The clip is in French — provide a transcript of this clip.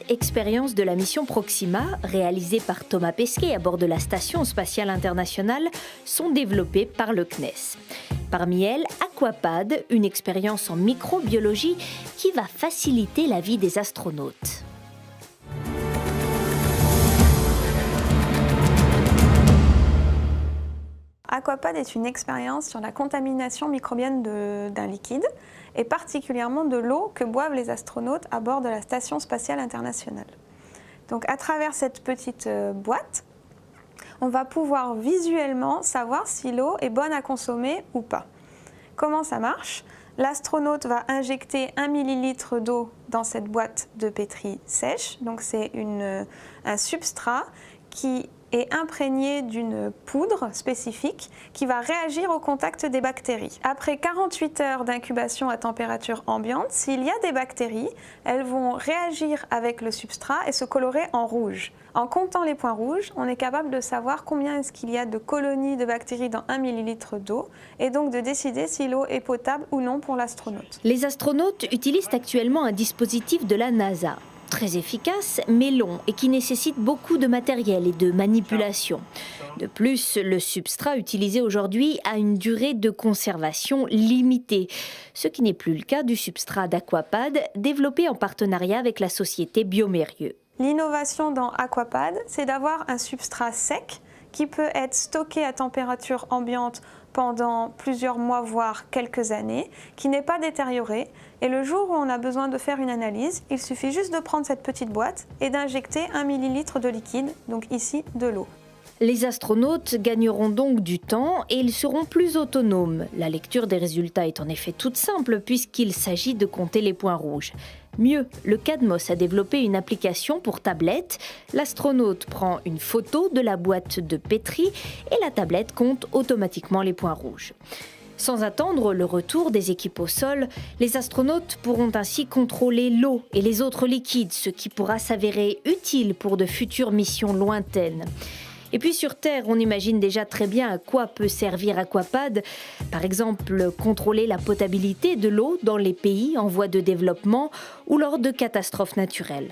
expériences de la mission Proxima, réalisées par Thomas Pesquet à bord de la Station spatiale internationale, sont développées par le CNES. Parmi elles, Aquapad, une expérience en microbiologie qui va faciliter la vie des astronautes. Aquapad est une expérience sur la contamination microbienne d'un liquide, et particulièrement de l'eau que boivent les astronautes à bord de la Station spatiale internationale. Donc à travers cette petite boîte, on va pouvoir visuellement savoir si l'eau est bonne à consommer ou pas. Comment ça marche ? L'astronaute va injecter 1 millilitre d'eau dans cette boîte de pétri sèche, donc c'est un substrat qui est imprégné d'une poudre spécifique qui va réagir au contact des bactéries. Après 48 heures d'incubation à température ambiante, s'il y a des bactéries, elles vont réagir avec le substrat et se colorer en rouge. En comptant les points rouges, on est capable de savoir combien est-ce qu'il y a de colonies de bactéries dans 1 millilitre d'eau et donc de décider si l'eau est potable ou non pour l'astronaute. Les astronautes utilisent actuellement un dispositif de la NASA. Très efficace, mais long et qui nécessite beaucoup de matériel et de manipulation. De plus, le substrat utilisé aujourd'hui a une durée de conservation limitée, ce qui n'est plus le cas du substrat d'Aquapad développé en partenariat avec la société Biomérieux. L'innovation dans Aquapad, c'est d'avoir un substrat sec qui peut être stocké à température ambiante pendant plusieurs mois, voire quelques années, qui n'est pas détérioré. Et le jour où on a besoin de faire une analyse, il suffit juste de prendre cette petite boîte et d'injecter 1 millilitre de liquide, donc ici de l'eau. Les astronautes gagneront donc du temps et ils seront plus autonomes. La lecture des résultats est en effet toute simple puisqu'il s'agit de compter les points rouges. Mieux, le CADMOS a développé une application pour tablette. L'astronaute prend une photo de la boîte de pétri et la tablette compte automatiquement les points rouges. Sans attendre le retour des équipes au sol, les astronautes pourront ainsi contrôler l'eau et les autres liquides, ce qui pourra s'avérer utile pour de futures missions lointaines. Et puis sur Terre, on imagine déjà très bien à quoi peut servir Aquapad. Par exemple, contrôler la potabilité de l'eau dans les pays en voie de développement ou lors de catastrophes naturelles.